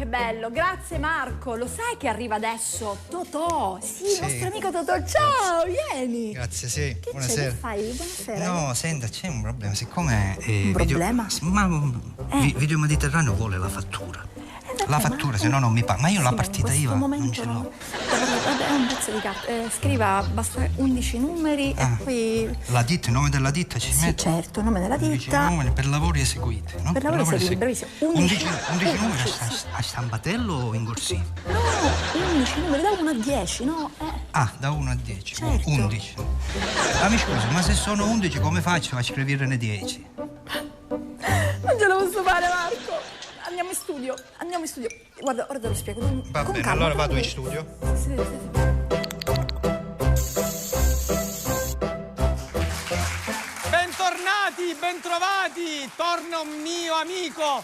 bello, grazie Marco. Lo sai che arriva adesso Totò? Sì, il nostro amico Totò. Ciao, vieni. Grazie, sì. Che Buonasera. c'è? Che fai? Buonasera. No, senta, c'è un problema. Siccome Un problema? Video Mediterraneo vuole la fattura. La fattura, se no non mi paga. Ma io la partita IVA non ce l'ho. Vabbè, è un pezzo di carta. Scriva, basta 11 numeri e poi... La ditta, il nome della ditta ci Sì, metto? certo, il nome della 11 ditta. numeri per lavori eseguiti, no? Per lavori eseguiti, bravissimo. 11 numeri a stampatello o in corsivo? No, 11 numeri da 1 a 10, no? Ah, da 1 a 10. Certo. 11. Ah, mi scusi, ma se sono 11 come faccio a scriverne 10? Non ce la posso fare, Marco. Andiamo in studio, andiamo in studio. Guarda, ora te lo spiego. Va con bene, calma, allora vado in però- studio. Sì. Bentornati, bentrovati, torna un mio amico,